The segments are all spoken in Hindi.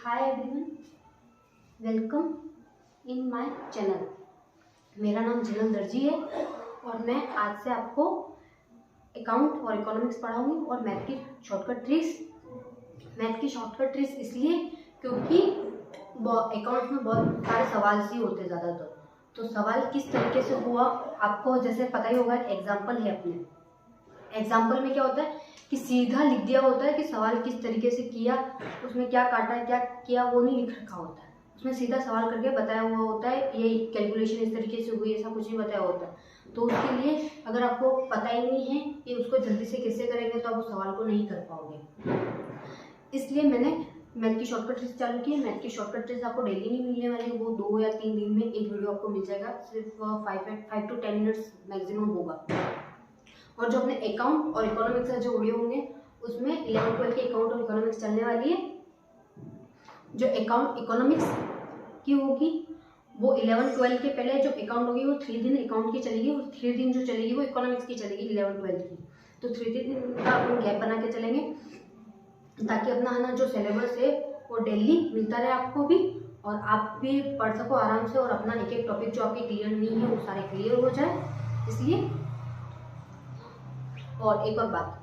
Hi everyone, welcome in my channel. मेरा नाम झलम दर्जी है और मैं आज से आपको अकाउंट और इकोनॉमिक्स पढ़ाऊंगी और मैथ की शॉर्टकट ट्रिक्स इसलिए क्योंकि अकाउंट में बहुत सारे सवाल सी होते हैं ज़्यादातर। तो सवाल किस तरीके से हुआ आपको जैसे पता ही होगा। एग्जाम्पल है, अपने एग्जाम्पल में क्या होता है कि सीधा लिख दिया होता है कि सवाल किस तरीके से किया, उसमें क्या काटा क्या किया वो नहीं लिख रखा होता है। उसमें सीधा सवाल करके बताया हुआ होता है, ये कैलकुलेशन इस तरीके से हुई, ऐसा कुछ नहीं बताया होता है। तो उसके लिए अगर आपको पता ही नहीं है कि उसको जल्दी से कैसे करेंगे तो आप उस सवाल को नहीं कर पाओगे। इसलिए मैंने मैथ की शॉर्टकट ट्रिक्स चालू की है। मैथ की शॉर्टकट ट्रिक्स आपको डेली नहीं मिलने वाली है, वो 2 या 3 दिन में एक वीडियो आपको मिल जाएगा। सिर्फ 5 to 10 मिनट्स मैक्सिमम होगा। और जो अपने अकाउंट और इकोनॉमिक्स का जो वीडियो होंगे उसमें 11-12 की अकाउंट और इकोनॉमिक्स चलने वाली है। जो अकाउंट इकोनॉमिक्स की होगी वो 11-12 के पहले जो अकाउंट होगी वो 3 दिन अकाउंट की चलेगी और 3 दिन जो चलेगी वो इकोनॉमिक्स की चलेगी 11-12 की। तो 3 दिन का अपन गैप बना के चलेंगे ताकि अपना जो सिलेबस है वो डेली मिलता रहे आपको भी, और आप भी पढ़ सको आराम से और अपना एक एक टॉपिक जो आपके क्लियर नहीं है वो सारे क्लियर हो जाए। इसलिए और एक और बात,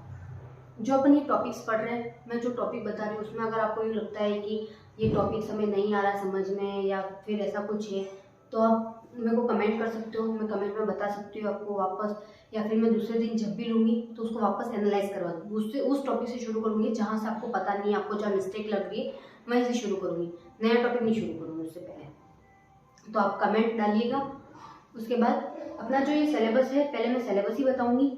जो अपन ये टॉपिक्स पढ़ रहे हैं, मैं जो टॉपिक बता रही हूँ उसमें अगर आपको ये लगता है कि ये टॉपिक्स हमें नहीं आ रहा समझ में या फिर ऐसा कुछ है तो आप मेरे को कमेंट कर सकते हो। मैं कमेंट में बता सकती हूँ आपको वापस, या फिर मैं दूसरे दिन जब भी लूँगी तो उसको वापस एनालाइज करवा दूँगी। उससे उस टॉपिक से शुरू करूँगी जहाँ से आपको पता नहीं है, आपको जहाँ मिस्टेक लग रही है वहीं से शुरू करूँगी, नया टॉपिक नहीं शुरू करूँगी उससे पहले। तो आप कमेंट डालिएगा। उसके बाद अपना जो ये सिलेबस है, पहले मैं सिलेबस ही बताऊँगी।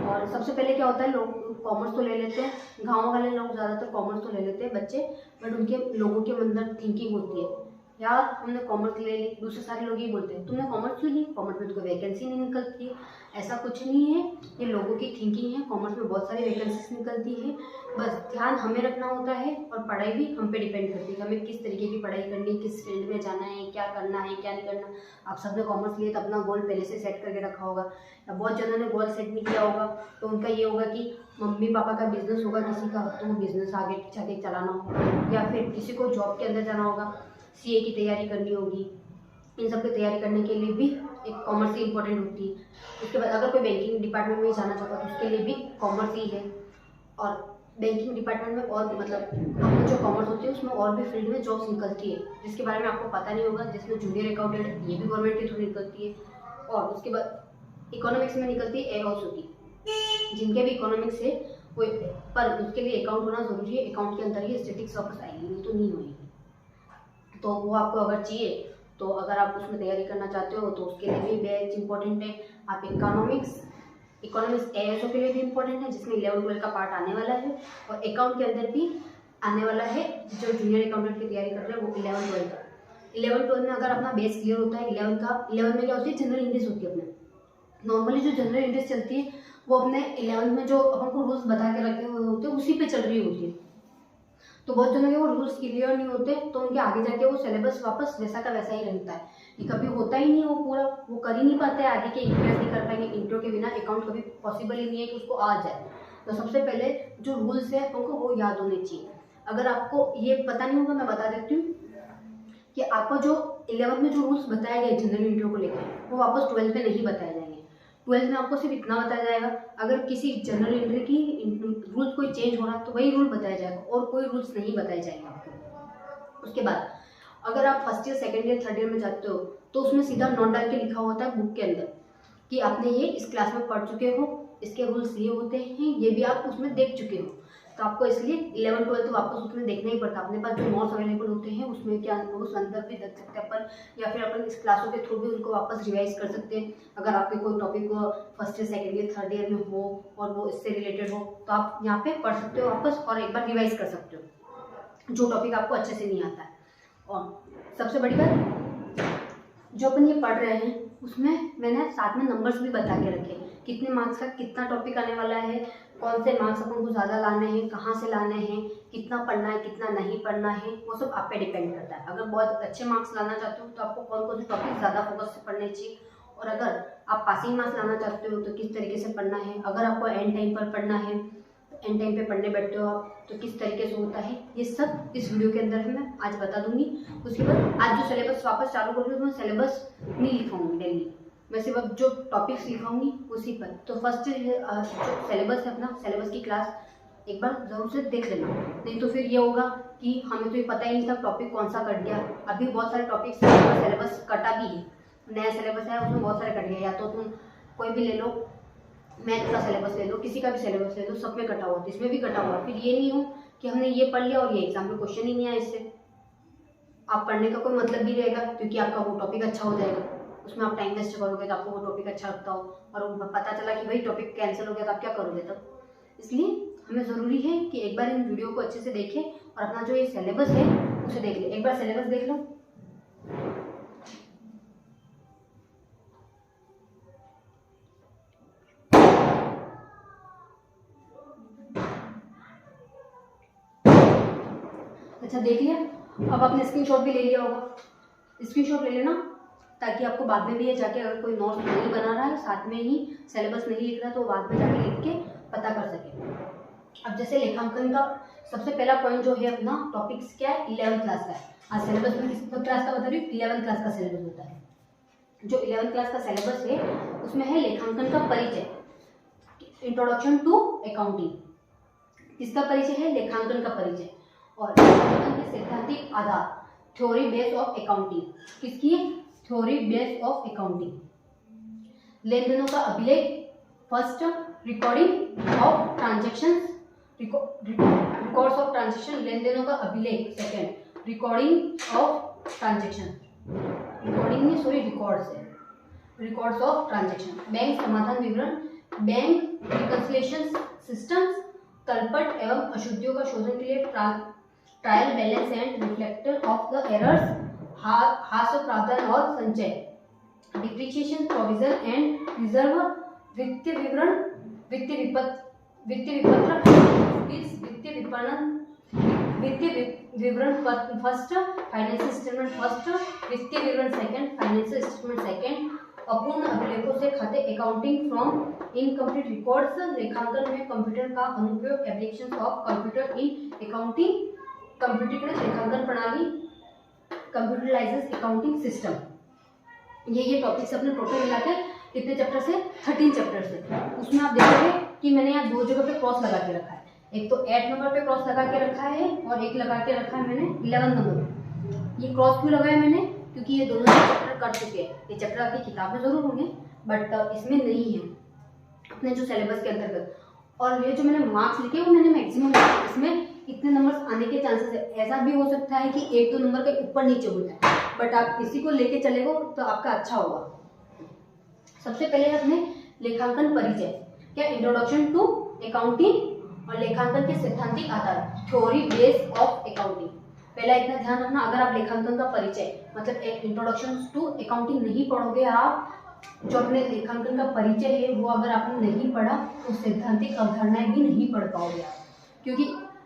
और सबसे पहले क्या होता है, लोग कॉमर्स तो ले लेते हैं, गांव वाले लोग ज़्यादातर कॉमर्स तो ले लेते हैं बच्चे, बट उनके लोगों के अंदर थिंकिंग होती है यार हमने कॉमर्स ले ली। दूसरे सारे लोग ये बोलते हैं तुमने कॉमर्स क्यों ली, कॉमर्स में तो कोई वैकेंसी नहीं निकलती। ऐसा कुछ नहीं है, ये लोगों की थिंकिंग है। कॉमर्स में बहुत सारी वैकेंसीज निकलती है, बस ध्यान हमें रखना होता है और पढ़ाई भी हम पे डिपेंड करती है, हमें किस तरीके की पढ़ाई करनी है, किस फील्ड में जाना है, क्या करना है क्या नहीं करना। आप सबने कॉमर्स लिए तो अपना गोल पहले से सेट करके रखा होगा, या बहुत जनों ने गोल सेट नहीं किया होगा तो उनका ये होगा कि मम्मी पापा का बिजनेस होगा किसी का तो वो बिजनेस आगे जाके चलाना होगा, या फिर किसी को जॉब के अंदर जाना होगा, सीए की तैयारी करनी होगी। इन सब की तैयारी करने के लिए भी एक कॉमर्स ही इंपॉर्टेंट होती है। उसके बाद अगर कोई बैंकिंग डिपार्टमेंट में जाना चाहता है तो उसके लिए भी कॉमर्स ही है। और बैंकिंग डिपार्टमेंट में और मतलब जो कॉमर्स होती है उसमें और भी फील्ड में जॉब्स निकलती है जिसके बारे में आपको पता नहीं होगा, जिसमें जूनियर अकाउंटेंट ये भी गवर्नमेंट के थ्रू निकलती है। और उसके बाद इकोनॉमिक्स में निकलती है एयरहाउस की, जिनके भी इकोनॉमिक्स है वो, पर उसके लिए अकाउंट होना जरूरी है। अकाउंट के अंदर ही स्टैटिस्टिक्स वापस आएगी, नहीं तो नहीं होगी। तो वो आपको अगर चाहिए तो अगर आप उसमें तैयारी करना चाहते हो तो उसके लिए भी बेस्ट इंपॉर्टेंट है। आप इकोनॉमिक्स एएसओ के लिए भी इंपॉर्टेंट है जिसमें 11-12 का पार्ट आने वाला है, और अकाउंट के अंदर भी आने वाला है। जो जूनियर अकाउंटेंट की तैयारी कर रहे हैं वो 11-12 का 11-12 में अगर अपना बेस क्लियर होता है 11 में क्या होती है, जनरल इंग्लिश होती है। अपने नॉर्मली जो जनरल इंग्लिश चलती है वो अपने 11 में जो अपन को रूल्स बता के रखे हुए होते हैं उसी पे चल रही होती है। तो बहुत जनों के वो रूल्स क्लियर नहीं होते तो उनके आगे जाके वो सिलेबस वापस वैसा का वैसा ही रहता है। ये कभी होता ही नहीं, वो पूरा वो कर ही नहीं पाते, आगे के इंट्रो नहीं कर पाएंगे। इंट्रो के बिना अकाउंट कभी पॉसिबल ही नहीं है कि उसको आ जाए। तो सबसे पहले जो रूल्स है उनको वो याद होने चाहिए। अगर आपको ये पता नहीं होगा मैं बता देती हूँ कि आपको जो 11 में जो रूल्स बताए गए जनरल इंट्रो को लेकर वो वापस 12 में नहीं बताए जाएंगे। 12 में आपको सिर्फ इतना बताया जाएगा, अगर किसी जनरल एंट्री की रूल कोई चेंज हो रहा है तो वही रूल बताया जाएगा और कोई रूल्स नहीं बताए जाएंगे आपको। उसके बाद अगर आप first year second year third year में जाते हो तो उसमें सीधा नोट डाल के लिखा होता है बुक के अंदर कि आपने ये इस क्लास में पढ़ चुके हो, इसके रूल्स ये होते हैं, ये भी आप उसमें देख चुके हो। तो आपको इसलिए 11-12 तो वापस उसमें देखना ही पड़ता है। अपने पास जो नोट्स अवेलेबल होते हैं उसमें क्या उस अंदर भी देख सकते हैं अपन, या फिर अपन इस क्लासों के थ्रू भी उनको वापस रिवाइज कर सकते हैं। अगर आपके कोई topic first year second year third year में हो और वो इससे रिलेटेड हो तो आप यहाँ पे पढ़ सकते हो वापस और एक बार रिवाइज कर सकते हो जो टॉपिक आपको अच्छे से नहीं आता है। और सबसे बड़ी बात, जो अपन ये पढ़ रहे हैं उसमें मैंने साथ में नंबर्स भी बता के रखे, कितने मार्क्स का कितना टॉपिक आने वाला है, कौन से मार्क्स अपन को ज़्यादा लाने हैं, कहाँ से लाने हैं, कितना पढ़ना है कितना नहीं पढ़ना है, वो सब आप पे डिपेंड करता है। अगर बहुत अच्छे मार्क्स लाना चाहते हो तो आपको कौन कौन से टॉपिक ज़्यादा फोकस से पढ़ने चाहिए, और अगर आप पासिंग मार्क्स लाना चाहते हो तो किस तरीके से पढ़ना है। अगर आपको एंड टाइम पर पढ़ना है एंड टाइम पे पढ़ने बैठते हो आप तो किस तरीके से होता है, ये सब इस वीडियो के अंदर मैं आज बता दूंगी। उसके बाद आज जो सिलेबस वापस चालू कर रही हूँ, मैं सिलेबस नहीं लिखाऊंगी डेली, मैं सिर्फ अब जो टॉपिक्स लिखाऊंगी उसी पर। तो फर्स्ट जो सिलेबस है अपना, सिलेबस की क्लास एक बार जरूर से देख लेना, नहीं तो फिर ये होगा कि हमें तो ये पता ही नहीं था टॉपिक कौन सा कट गया। अभी बहुत सारे टॉपिक्स सिलेबस कटा भी है, नया सिलेबस है उसमें बहुत सारे कट गए। या तो तुम कोई भी ले लो, मैथ का सिलेबस ले लो, किसी का भी सिलेबस ले लो, सब में कटा हुआ, इसमें भी कटा हुआ। फिर ये नहीं हो कि हमने ये पढ़ लिया और ये एग्जाम में क्वेश्चन ही नहीं आया, इससे आप पढ़ने का कोई मतलब भी रहेगा, क्योंकि आपका वो टॉपिक अच्छा हो जाएगा। उसमें आप टाइम वेस्ट करोगे तो आपको वो टॉपिक अच्छा लगता हो और पता चला कि भाई टॉपिक कैंसिल हो गया तो आप क्या करोगे तब। इसलिए हमें ज़रूरी है कि एक बार इन वीडियो को अच्छे से देखें और अपना जो ये सिलेबस है उसे देख लें। एक बार सिलेबस देख लो। अच्छा देख लिया, अब आपने स्क्रीनशॉट भी ले लिया होगा, स्क्रीनशॉट ले लेना ताकि आपको बाद में भी ये जाके अगर कोई नोट्स नहीं बना रहा है, साथ में ही सिलेबस नहीं लिख रहा है, तो बाद में जाके लिख के पता कर सके। अब जैसे लेखांकन का सबसे पहला पॉइंट जो है अपना टॉपिक्स क्या है, 11th क्लास का है। आज सिलेबस में किस क्लास का बता रही हूँ, 11th क्लास का सिलेबस होता है। जो 11th क्लास का सिलेबस है उसमें है लेखांकन का परिचय, इंट्रोडक्शन टू अकाउंटिंग। किसका परिचय है, लेखांकन का परिचय। और लेखांकन के सैद्धांतिक आधार, थ्योरी बेस ऑफ अकाउंटिंग। किसकी, थ्योरी बेस ऑफ अकाउंटिंग। लेन देनों का अभिलेख, first recording of transactions, records of transaction, लेन देनों का अभिलेख। Second recording of transaction, recording नहीं सॉरी रिकॉर्ड्स है, रिकॉर्ड्स ऑफ ट्रांजेक्शन। बैंक समाधान विवरण, बैंक रिकंसिलिएशन सिस्टम्स, तलपट एवं अशुद्धियों का शोधन के लिए trial balance and reflector of the errors, हास्य प्रावधान और संचय, डिप्रिसिएशन प्रोविजन एंड रिजर्व, वित्तीय विवरण, वित्तीय विपत्र, वित्तीय विपणन, वित्तीय विवरण फर्स्ट, फाइनेंशियल स्टेटमेंट फर्स्ट, वित्तीय विवरण सेकंड, फाइनेंशियल स्टेटमेंट सेकंड, अपूर्ण अभिलेखों से खाते, अकाउंटिंग फ्रॉम इनकम्प्लीट रिकॉर्ड्स, लेखांकन में कंप्यूटर का अनुप्रयोग, applications of computer in accounting, कंप्यूटरीकृत लेखांकन प्रणाली, कंप्यूटराइज्ड अकाउंटिंग सिस्टम। ये टॉपिक्स अपने टोटल मिलाकर कितने चैप्टर से, 13 चैप्टर से। उसमें आप देखोगे कि मैंने यहाँ दो जगह पे क्रॉस लगा के रखा है, एक तो 8 नंबर पे क्रॉस लगा के रखा है और एक लगा के रखा है मैंने 11 नंबर पे। ये क्रॉस क्यों लगाया मैंने, क्योंकि ये दोनों चैप्टर कर चुके हैं। ये चैप्टर आपकी किताब में जरूर होंगे बट इसमें नहीं है अपने जो सिलेबस के अंतर्गत। और ये जो मैंने मार्क्स लिखे वो मैंने मैक्सिमम, इसमें इतने नंबर्स आने के चांसेस है। ऐसा भी हो सकता है कि 1-2 नंबर के ऊपर नीचे हो जाए, बट आप इसी को लेके चलेगो तो आपका अच्छा होगा। सबसे पहले अपने लेखांकन परिचय, क्या इंट्रोडक्शन टू अकाउंटिंग और लेखांकन के सैद्धांतिक आधार, थ्योरी बेस ऑफ अकाउंटिंग। पहला इतना ध्यान रखना, अगर आप लेखांकन का परिचय मतलब इंट्रोडक्शन टू अकाउंटिंग नहीं पढ़ोगे, आप जो अपने लेखांकन का परिचय है वो अगर आपने नहीं पढ़ा तो सैद्धांतिक अवधारणाएं भी नहीं पढ़ पाओगे आप। क्योंकि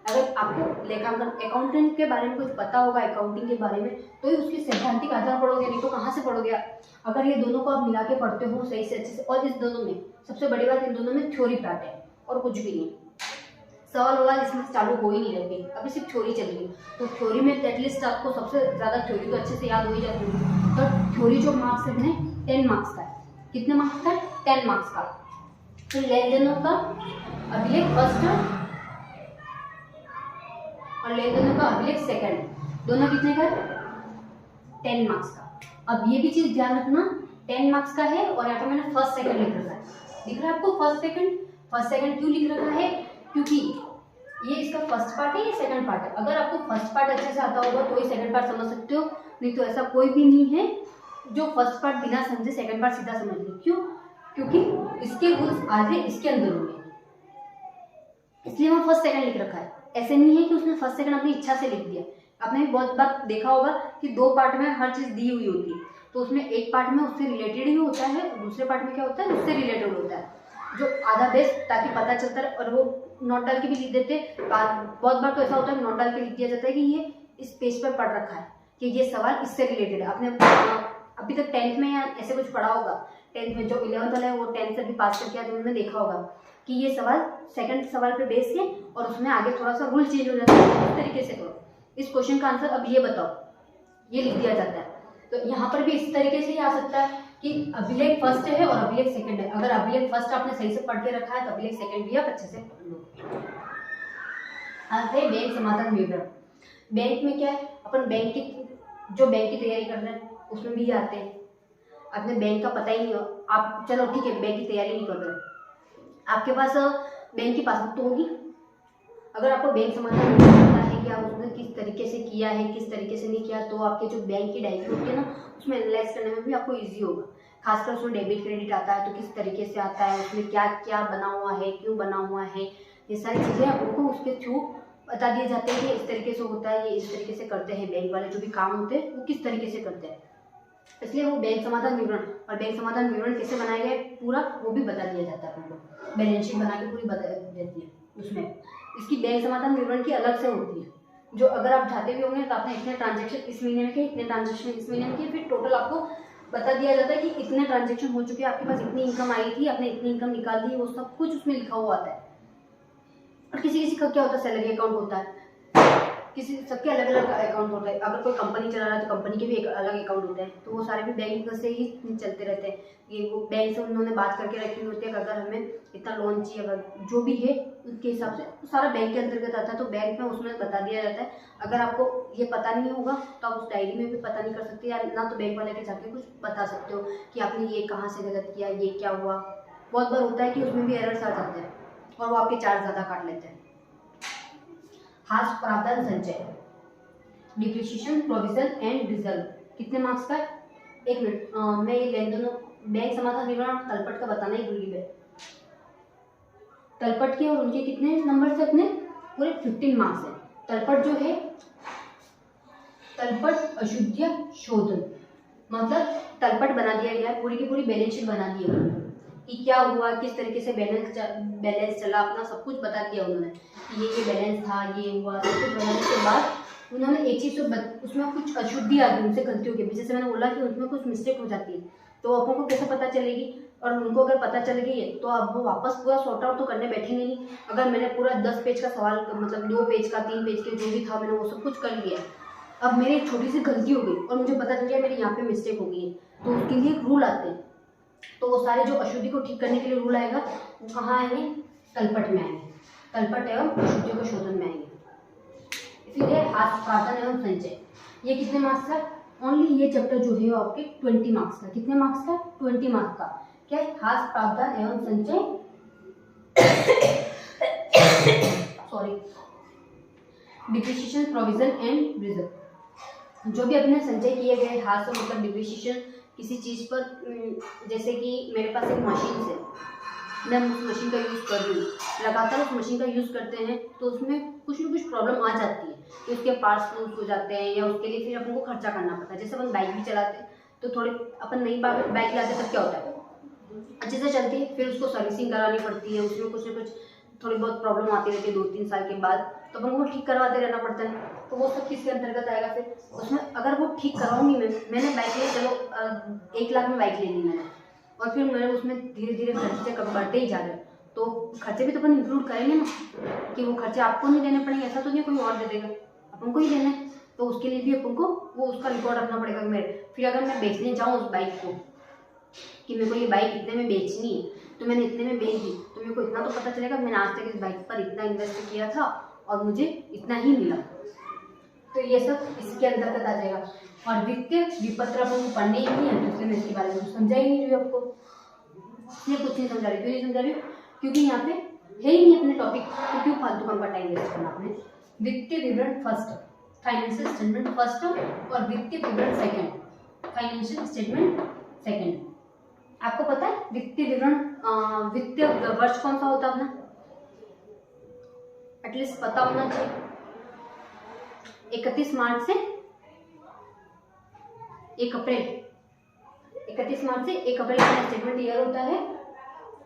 अगर आपको लेखांकन अकाउंटेंट के बारे में कुछ पता होगा, अकाउंटिंग के बारे में, तो ही उसकी सैद्धांतिक आधार पढ़ोगे, नहीं तो कहाँ से पढ़ोगे आप। अगर ये दोनों को आप मिला के पढ़ते हो सही से अच्छे से, और इस दोनों में सबसे बड़ी बात, इन दोनों में थ्योरी पार्ट है और कुछ भी नहीं। सवाल ववाल इसमें चालू हो ही नहीं रहे, अभी सिर्फ थ्योरी चल रही है। तो थ्योरी में एटलीस्ट आपको सबसे ज़्यादा थ्योरी तो अच्छे से याद हो ही जाती है। तो थ्योरी जो मार्क्स है 10 मार्क्स का है। कितने मार्क्स का है, 10 मार्क्स का। फिर लेन देनों का अभिलेख फर्स्ट और लेन देनों का अभिलेख सेकंड, दोनों कितने का, 10 मार्क्स का। अब ये भी चीज ध्यान रखना, 10 मार्क्स का है और यहाँ पे मैंने फर्स्ट सेकंड लिख रखा है। दिख रहा है आपको फर्स्ट सेकंड क्यों लिख रखा है, क्योंकि ये इसका फर्स्ट पार्ट है, ये सेकंड पार्ट है। अगर आपको फर्स्ट पार्ट अच्छे से आता होगा तो ही सेकंड पार्ट समझ सकते हो, नहीं तो ऐसा कोई भी नहीं है जो फर्स्ट पार्ट बिना समझे सेकंड पार्ट सीधा समझ ले। क्यों, क्योंकि इसके रूल्स आधे इसके अंदर होंगे, इसलिए वहाँ फर्स्ट सेकंड लिख रखा है। ऐसे नहीं है कि उसने फर्स्ट सेकंड अपनी इच्छा से लिख दिया। आपने भी बहुत बार देखा होगा कि 2 पार्ट में हर चीज दी हुई होती है, तो उसमें एक पार्ट में उससे रिलेटेड ही होता है और दूसरे पार्ट में क्या होता है, उससे रिलेटेड होता है। जो आधा बेस ताकि पता चलता है, और वो नोट डाल के भी लिख देते। बहुत बार तो ऐसा होता है नोट डाल के लिख दिया जाता है कि ये इस पेज पर पढ़ रखा है कि ये सवाल इससे रिलेटेड है। आपने अभी तक 10th में या ऐसे कुछ पढ़ा होगा, 10th में जो 11th वाला है वो 10th से भी पास करके आया, तो उन्होंने देखा होगा कि ये सवाल सेकंड सवाल पे बेस है और उसमें आगे थोड़ा सा रूल चेंज हो जाता है, इस तरीके से करो, इस क्वेश्चन का आंसर अब ये बताओ, ये लिख दिया जाता है। तो यहाँ पर भी इस तरीके से ही आ सकता है कि अभिलेख फर्स्ट है और अभिलेख सेकंड है। अगर अभिलेख फर्स्ट आपने सही से पढ़ के रखा है तो अभिलेख सेकंड भी आप अच्छे से पढ़ लो। आते हैं बैंक समाधान विवरण। बैंक में क्या है, अपन बैंक की तैयारी कर रहे हैं उसमें भी आते हैं। अपने बैंक का पता ही नहीं हो, आप चलो ठीक है बैंक की तैयारी नहीं कर रहे, आपके पास बैंक की पासबुक तो होगी। अगर आपको बैंक समाधान नहीं पता है कि आप उसने किस तरीके से किया है, किस तरीके से नहीं किया, तो आपके जो बैंक की डायरी होती है ना, उसमें एनालाइज करने में भी आपको इजी होगा। खासकर उसमें डेबिट क्रेडिट आता है तो किस तरीके से आता है, उसमें क्या क्या बना हुआ है, क्यों बना हुआ है, ये सारी चीज़ें आपको उसके थ्रू बता दिए जाते हैं कि इस तरीके से होता है, ये इस तरीके से करते हैं बैंक वाले, जो भी काम होते हैं वो किस तरीके से करते हैं। इसलिए वो बैंक समाधान विवरण और बैंक समाधान विवरण कैसे बनाया गया पूरा वो भी बता दिया जाता है आपको, बैलेंस शीट बना के पूरी बता देती है उसमें। इसकी बैंक समाधान विवरण की अलग से होती है, जो अगर आप चाहते भी होंगे तो आपने इतने ट्रांजेक्शन इस महीने में किए, इतने ट्रांजेक्शन इस महीने में किए, फिर टोटल आपको बता दिया जाता है कि इतने ट्रांजेक्शन हो चुके हैं, आपके पास इतनी इनकम आई थी, आपने इतनी इनकम निकाल दी, वो सब कुछ उसमें लिखा हुआ आता है। और किसी किसी का क्या होता है, सैलरी अकाउंट होता है, किसी सबके अलग अलग अकाउंट होता है। अगर कोई कंपनी चला रहा है तो कंपनी के भी एक अलग अकाउंट होते हैं, तो वो सारे भी बैंक से ही चलते रहते हैं। ये वो बैंक से उन्होंने बात करके रखी होती है कि अगर हमें इतना लोन चाहिए, अगर जो भी है उसके हिसाब से सारा बैंक के अंतर्गत आता है, तो बैंक में उसमें बता दिया जाता है। अगर आपको ये पता नहीं होगा तो आप उस डायरी में भी पता नहीं कर सकते, या ना तो बैंक वाले के जाके कुछ बता सकते हो कि आपने ये कहाँ से गलत किया, ये क्या हुआ। बहुत बार होता है कि उसमें भी एरर्स आ जाते हैं और वो आपके चार्ज ज़्यादा काट लेते हैं। हाथ प्रावधान संचय, डिप्रिसिएशन, प्रोविजन एंड रिजर्व, कितने मार्क्स का है? एक मिनट, मैं ये लेन देन बैंक समाधान विवरण तलपट का बताना ही भूल गई। तलपट के और उनके कितने नंबर से अपने पूरे 15 मार्क्स है। तलपट जो है, तलपट अशुद्ध शोधन, मतलब तलपट बना दिया गया, पूरी की पूरी बैलेंस शीट बना दी है कि क्या हुआ, किस तरीके से बैलेंस चला, अपना सब कुछ बता दिया उन्होंने कि ये बैलेंस था, ये हुआ, सब कुछ बनाने के बाद उन्होंने एक चीज़ तो उसमें कुछ अशुद्धि आ गई, उनसे गलती हो गई, जैसे मैंने बोला कि उसमें कुछ मिस्टेक हो जाती है, तो अपन को कैसे पता चलेगी? और उनको अगर पता चल गई है तो अब वो वापस पूरा सॉर्ट आउट तो करने बैठेंगे नहीं। अगर मैंने पूरा 10 पेज का सवाल, मतलब 2 पेज का, 3 पेज के जो भी था, मैंने वो सब कुछ कर लिया, अब मेरी एक छोटी सी गलती हो गई और मुझे पता चल गया मेरी यहाँ पे मिस्टेक हो गई है, तो उसके लिए रूल आते हैं। तो वो सारे जो अशुद्धि को ठीक करने के लिए रूल आएगा, वो कहाँ आएंगे? तलपट में आएंगे, तलपट एवं अशुद्धियों के शोधन में आएंगे। इसीलिए हाथ प्रावधान एवं संचय, ये कितने मार्क्स का? ओनली ये चैप्टर जो है वो आपके 20 मार्क्स का। कितने मार्क्स का? 20 मार्क्स का। क्या है? हाथ प्रावधान एवं संचय sorry, depreciation, provision and reserve, जो भी अपने संचय किए गए हाथ से, मतलब डिप्रिसिएशन किसी चीज़ पर, जैसे कि मेरे पास एक मशीन है, मैं उस मशीन का यूज़ कर रही हूँ, लगातार उस मशीन का यूज़ करते हैं तो उसमें कुछ ना कुछ प्रॉब्लम आ जाती है, तो उसके पार्ट्स लूज हो जाते हैं, या उसके लिए फिर अपन को खर्चा करना पड़ता है। जैसे अपन बाइक भी चलाते हैं तो थोड़े अपन नई बाइक लाते तब क्या होता है, अच्छे से चलती है, फिर उसको सर्विसिंग करानी पड़ती है, उसमें कुछ ना कुछ थोड़ी बहुत प्रॉब्लम आती रहती है 2-3 साल के बाद, तो अपन को ठीक करवाते रहना पड़ता है। तो वो सब किसके अंतर्गत आएगा? फिर उसमें अगर वो ठीक कराऊंगी मैंने बाइक ले, चलो 1 लाख में बाइक ले ली मैंने, और फिर मैंने उसमें धीरे धीरे खर्चे कम बढ़ते ही जा रहे, तो खर्चे भी तो अपन इंक्लूड करेंगे ना, कि वो खर्चे आपको नहीं देने पड़ेंगे, ऐसा तो नहीं कोई और दे देगा, अपन को ही देना है। तो उसके लिए भी अपन को वो उसका रिकॉर्ड रखना पड़ेगा मेरे। फिर अगर मैं बेचने जाऊँ उस बाइक को कि मेरे को ये बाइक इतने में बेचनी है, तो मैंने इतने में बेच दी, तो मेरे को इतना तो पता चलेगा मैंने आज तक इस बाइक पर इतना इन्वेस्ट किया था और मुझे इतना ही मिला। तो ये सब इसके अंतर्गत आ जाएगा। और वित्तीय विपत्र अपन को पढ़ने ही नहीं है, दूसरे में इसके बारे में समझा ही नहीं रही आपको, ये कुछ नहीं समझा रही। क्यों नहीं समझा रही? क्योंकि यहाँ पे है ही नहीं अपने टॉपिक, तो क्यों फालतू का टाइम वेस्ट करना आपने। वित्तीय विवरण फर्स्ट, फाइनेंशियल स्टेटमेंट फर्स्ट, और वित्तीय विवरण सेकेंड, फाइनेंशियल स्टेटमेंट सेकेंड। आपको पता है वित्तीय विवरण, वित्तीय वर्ष कौन सा होता है अपना? एटलीस्ट पता होना चाहिए। 31 मार्च से 1 अप्रैल, 31 मार्च से 1 अप्रैल का स्टेटमेंट ईयर होता है,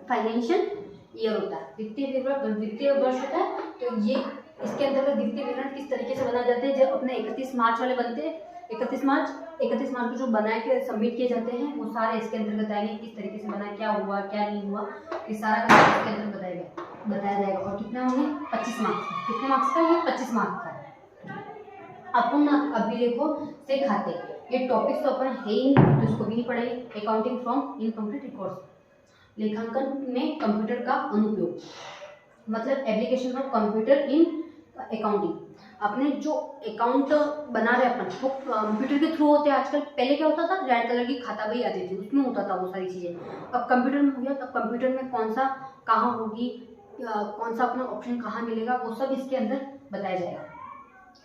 फाइनेंशियल ईयर होता है। वित्तीय विवरण वित्तीय वर्ष होता है, तो ये इसके अंतर्गत वित्तीय विवरण किस तरीके से बनाए जाते हैं? जब अपने 31 मार्च वाले बनते हैं, 31 मार्च 31 मार्च को जो बना के सबमिट किए जाते हैं वो सारे इसके अंतर्गत आएंगे, किस तरीके से बना, क्या हुआ क्या नहीं हुआ, ये सारा का इसके अंदर बताया जाएगा। और कितना होंगे 25 मार्क्स का। कितने मार्क्स का? ये 25 मार्क्स का है। अपन अभी देखो से खाते, ये टॉपिक्स तो अपन है ही तो इसको भी नहीं पढ़ेंगे। अकाउंटिंग फ्रॉम इनकम्प्लीट रिकॉर्ड्स, लेखांकन में कंप्यूटर का अनुप्रयोग, मतलब application of computer in accounting. अपने जो अकाउंट बना रहे अपन वो कंप्यूटर के थ्रू होते हैं आजकल। पहले क्या होता था, रेड कलर की खाता बही आती थी, उसमें होता था वो सारी चीज़ें। अब कंप्यूटर में हो गया, तब कंप्यूटर में कौन सा कहाँ होगी, कौन सा अपना ऑप्शन कहाँ मिलेगा, वो सब इसके अंदर बताया जाएगा।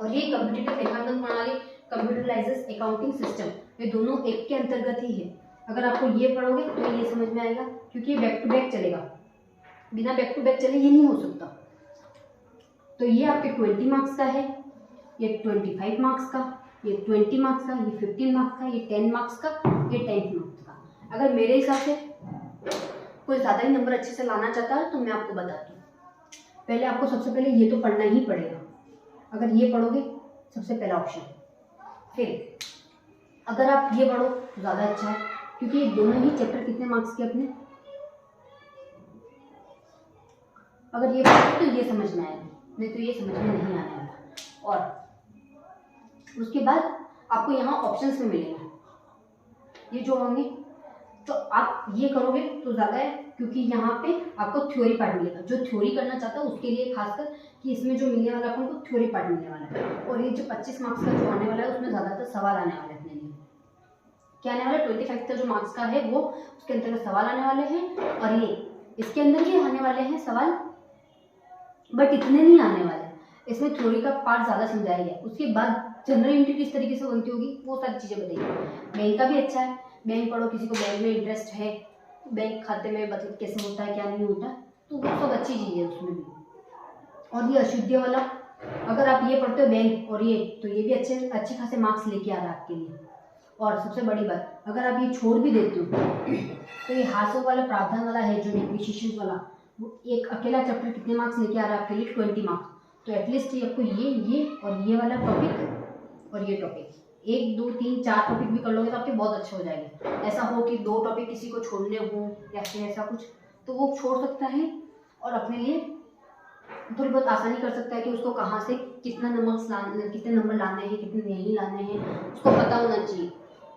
और ये कंप्यूटर लेखांकन प्रणाली, कंप्यूटराइज्ड अकाउंटिंग सिस्टम, ये दोनों एक के अंतर्गत ही है। अगर आपको ये पढ़ोगे तो ये समझ में आएगा, क्योंकि ये बैक टू बैक चलेगा, बिना बैक टू बैक चले ये नहीं हो सकता। तो ये आपके 20 मार्क्स का है, ये 25 मार्क्स का, ये 20 मार्क्स का, ये 15 मार्क्स का, ये 10 मार्क्स का, ये 10 मार्क्स का। अगर मेरे हिसाब से कोई ज़्यादा ही नंबर अच्छे से लाना चाहता है तो मैं आपको बताती हूँ, पहले आपको सबसे पहले ये तो पढ़ना ही पड़ेगा। अगर ये पढ़ोगे सबसे पहला ऑप्शन, फिर अगर आप ये पढ़ो तो ज़्यादा अच्छा है, क्योंकि ये दोनों ही चैप्टर कितने मार्क्स के अपने, अगर ये पढ़ो तो ये समझ में आएगा, नहीं तो ये समझ में नहीं आने वाला। और उसके बाद आपको यहाँ ऑप्शंस में मिलेंगे, ये जो होंगे तो आप ये करोगे तो ज़्यादा है, क्योंकि यहाँ पे आपको थ्योरी पार्ट मिलेगा। जो थ्योरी करना चाहता है उसके लिए खासकर कि इसमें जो मिलने वाला है अपन को थ्योरी पार्ट मिलने वाला है। और ये जो 25 मार्क्स का जो आने वाला है उसमें ज़्यादातर सवाल आने वाले हैं अपने लिए। क्या आने वाला है? 25 का जो मार्क्स का है वो उसके अंतर्गत सवाल आने वाले हैं, और ये इसके अंदर ही आने वाले हैं सवाल, बट इतने नहीं आने वाले। इसमें थ्योरी का पार्ट ज़्यादा समझाया गया। उसके बाद जनरल एंट्री किस तरीके से बनती होगी वो सारी चीज़ें बताइए। बैंक का भी अच्छा है, बैंक पढ़ो, किसी को बैंक में इंटरेस्ट है, बैंक खाते में मतलब कैसे होता है क्या नहीं होता, तो वो सब अच्छी चीज़ है उसमें भी। और ये अशुद्ध वाला, अगर आप ये पढ़ते हो बैंक और ये, तो ये भी अच्छे खासे मार्क्स लेके आ रहा है आपके लिए। और सबसे बड़ी बात, अगर आप ये छोड़ भी देते हो तो ये हास्य वाला प्रावधान वाला है जो डिप्रिसिएशन वाला, वो एक अकेला चैप्टर कितने मार्क्स लेके आ रहा है आपके लिए? 20 मार्क्स। तो एटलीस्ट आपको ये और ये वाला टॉपिक और ये टॉपिक 1 2 3 4 टॉपिक भी कर लोगे तो आपके बहुत अच्छे हो जाएंगे। ऐसा हो कि 2 टॉपिक किसी को छोड़ने हो या फिर ऐसा कुछ, तो वो छोड़ सकता है और अपने लिए थोड़ी बहुत आसानी कर सकता है कि उसको कहाँ से कितने नंबर लाने हैं, कितने नहीं लाने हैं, उसको पता होना चाहिए।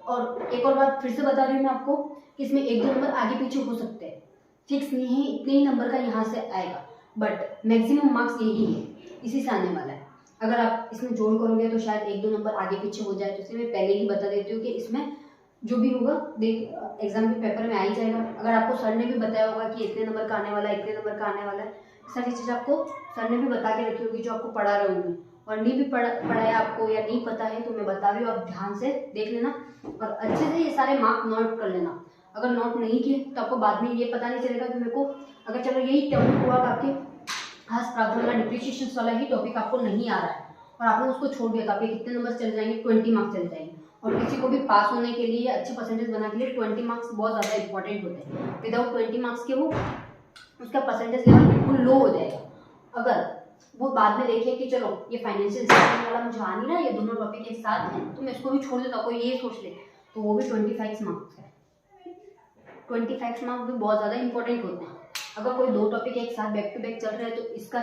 और एक और बात फिर से बता रही हूँ मैं आपको कि इसमें 1-2 नंबर आगे पीछे हो सकते हैं, फिक्स नहीं है इतने ही नंबर का यहाँ से आएगा, बट मैक्सिमम मार्क्स यही है, इसी से आने वाला है। अगर आप इसमें जोड़ करोगे तो शायद 1-2 नंबर आगे पीछे हो जाए, तो इसलिए मैं पहले ही बता देती हूँ कि इसमें जो भी होगा देख एग्जाम के पेपर में आ ही जाएगा। अगर आपको सर ने भी बताया होगा कि इतने नंबर का आने वाला है, इतने नंबर का आने वाला है, सारी चीज़ आपको सर ने भी बता के रखी होगी जो आपको पढ़ा रहे होंगे। और नहीं भी पढ़ाया आपको या नहीं पता है तो मैं बता रही हूँ, आप ध्यान से देख लेना और अच्छे से ये सारे मार्क नोट कर लेना। अगर नोट नहीं किए तो आपको बाद में ये पता नहीं चलेगा कि मेरे को, अगर चलो यही टॉपिक हुआ आपके खास प्रावधान वाला डिप्रिसिएशन वाला ही टॉपिक आपको नहीं आ रहा है और आपने उसको छोड़ दिया तो आपके कितने नंबर चले जाएंगे? 20 मार्क्स चले जाएंगे। और किसी को भी पास होने के लिए, अच्छे परसेंटेज बनाने के लिए 20 मार्क्स बहुत ज़्यादा इंपॉर्टेंट होते हैं। विदाउट 20 मार्क्स के वो उसका परसेंटेज लेवल बिल्कुल लो हो जाएगा। अगर वो बाद में देखिए कि चलो ये फाइनेंशियल इंस्टीट्यूशन वाला मुझे आ नहीं रहा, ये दोनों टॉपिक एक साथ हैं तो मैं इसको भी छोड़ देता हूँ, कोई ये सोच ले, तो वो भी 25 मार्क्स है। 25 मार्क्स भी बहुत ज़्यादा इंपॉर्टेंट होते हैं। अगर कोई 2 टॉपिक एक साथ बैक टू बैक चल रहा है तो इसका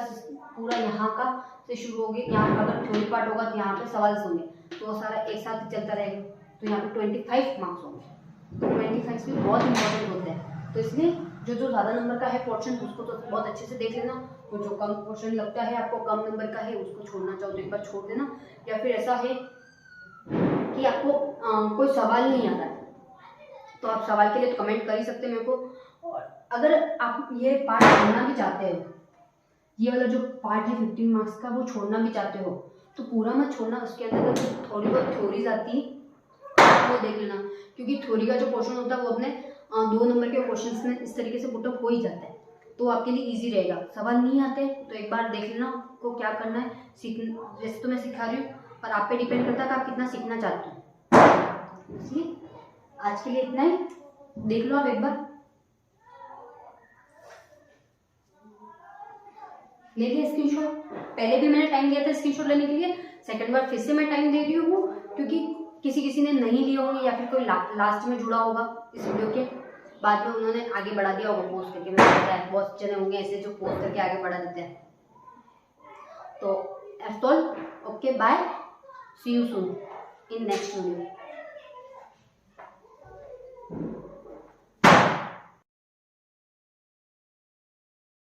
पूरा यहाँ का से शुरू होगी, यहाँ अगर थ्योरी पार्ट होगा तो यहाँ पे सवाल होंगे, तो वो सारा एक साथ चलता रहेगा, तो यहाँ पे 25 मार्क्स होंगे। तो 25 भी बहुत इंपॉर्टेंट होते हैं, तो इसलिए जो ज़्यादा नंबर का है पोर्शन उसको तो बहुत अच्छे से देख लेना, तो जो कम पोर्शन लगता है आपको कम नंबर का है उसको छोड़ना चाहो तो एक बार छोड़ देना। या फिर ऐसा है कि आपको कोई सवाल नहीं आता है तो आप सवाल के लिए तो कमेंट कर ही सकते हैं मेरे को। और अगर आप ये पार्ट छोड़ना भी चाहते हो, ये वाला जो पार्ट है 15 मार्क्स का, वो छोड़ना भी चाहते हो तो पूरा मत छोड़ना। उसके अंदर थोड़ी बहुत थ्योरीज आती है वो देख लेना, क्योंकि थ्योरी का जो पोर्शन होता है वो अपने 2 नंबर के क्वेश्चंस में इस तरीके से पुटअप हो ही जाता है, तो आपके लिए इजी रहेगा। सवाल नहीं आते तो एक बार देख लेना आपको क्या करना है, सीखना। जैसे तो मैं सिखा रही हूँ और आप पे डिपेंड करता है कि आप कितना सीखना चाहते हो। इसलिए आज के लिए इतना ही, देख लो आप एक बार, ले लिया स्क्रीनशॉट। पहले भी मैंने टाइम दिया था स्क्रीनशॉट लेने के लिए, सेकंड बार फिर से मैं टाइम दे रही हूँ, क्योंकि किसी किसी ने नहीं लिए होंगे या फिर कोई लास्ट में जुड़ा होगा इस वीडियो के, बाद में उन्होंने आगे बढ़ा दिया होगा पोस्ट करके। मुझे पता है बहुत जने होंगे ऐसे जो पोस्ट करके आगे बढ़ा देते हैं। तो that's all, okay bye, see you soon in next video.